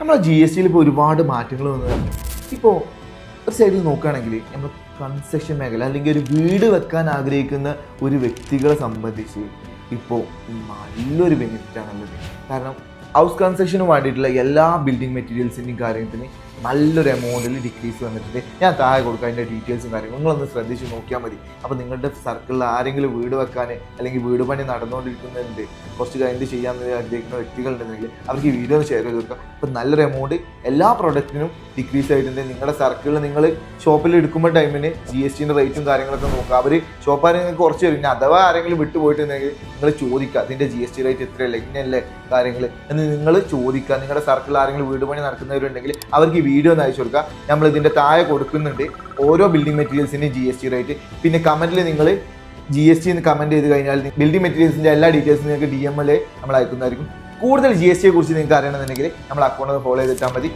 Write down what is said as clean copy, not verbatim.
നമ്മളെ GSTയിൽ ഇപ്പോൾ ഒരുപാട് മാറ്റങ്ങൾ വന്നതാണ്. ഇപ്പോൾ ഒരു സൈഡിൽ നോക്കുകയാണെങ്കിൽ നമ്മൾ കൺസ്ട്രക്ഷൻ മേഖല അല്ലെങ്കിൽ ഒരു വീട് വെക്കാൻ ആഗ്രഹിക്കുന്ന ഒരു വ്യക്തികളെ സംബന്ധിച്ച് ഇപ്പോൾ നല്ലൊരു ബെനിഫിറ്റാണുള്ളത്. കാരണം ഹൗസ് കൺസ്ട്രക്ഷന് വേണ്ടിയിട്ടുള്ള എല്ലാ ബിൽഡിംഗ് മെറ്റീരിയൽസിൻ്റെയും കാര്യത്തിന് നല്ലൊരു എമൗണ്ടിൽ ഡിക്രീസ് വന്നിട്ടുണ്ട്. ഞാൻ താഴെ കൊടുക്കുക അതിൻ്റെ ഡീറ്റെയിൽസും കാര്യങ്ങളും നിങ്ങളൊന്ന് ശ്രദ്ധിച്ച് നോക്കിയാൽ മതി. അപ്പോൾ നിങ്ങളുടെ സർക്കിളിൽ ആരെങ്കിലും വീട് വെക്കാൻ അല്ലെങ്കിൽ വീട് പണി നടന്നുകൊണ്ടിരിക്കുന്നുണ്ട്, കുറച്ച് കഴിഞ്ഞിട്ട് ചെയ്യാമെന്ന് ആഗ്രഹിക്കുന്ന വ്യക്തികളുണ്ടെങ്കിൽ അവർക്ക് ഈ വീഡിയോ ഒന്ന് ഷെയർ ചെയ്ത് കൊടുക്കുക. അപ്പോൾ നല്ലൊരു എമൗണ്ട് എല്ലാ പ്രോഡക്റ്റിനും ഡിക്രീസ് ആയിട്ടുണ്ട്. നിങ്ങളുടെ സർക്കിളിൽ നിങ്ങൾ ഷോപ്പിൽ എടുക്കുമ്പോൾ ടൈമിന് GSTൻ്റെ റേറ്റും കാര്യങ്ങളൊക്കെ നോക്കുക. അവർ ഷോപ്പാർ നിങ്ങൾക്ക് കുറച്ച് തരും. ഇനി അഥവാ ആരെങ്കിലും വിട്ടുപോയിട്ടുണ്ടെങ്കിൽ നിങ്ങൾ ചോദിക്കുക, അതിൻ്റെ GST റേറ്റ് എത്രയല്ലേ, ഇങ്ങനെയല്ലേ കാര്യങ്ങൾ എന്ന് നിങ്ങൾ ചോദിക്കുക. നിങ്ങളുടെ സർക്കിളിൽ ആരെങ്കിലും വീട് പണി നടക്കുന്നവരുണ്ടെങ്കിൽ അവർക്ക് ഈ വീഡിയോ ഒന്ന് അയച്ചു കൊടുക്കുക. നമ്മൾ ഇതിൻ്റെ താഴെ കൊടുക്കുന്നുണ്ട് ഓരോ ബിൽഡിംഗ് മെറ്റീരിയൽസിൻ്റെയും GST റേറ്റ്. പിന്നെ കമൻറ്റിൽ നിങ്ങൾ GST എന്ന് കമൻറ്റ് ചെയ്ത് കഴിഞ്ഞാൽ ബിൽഡിംഗ് മെറ്റീരിയൽസിൻ്റെ എല്ലാ ഡീറ്റെയിൽസും നിങ്ങൾക്ക് DM നമ്മൾ അയക്കുന്നതായിരിക്കും. കൂടുതൽ GSTയെ കുറിച്ച് നിങ്ങൾക്ക് അറിയണമെന്നുണ്ടെങ്കിൽ നമ്മൾ അക്കൗണ്ട് ഫോളോ ചെയ്തിട്ടാൽ മതി.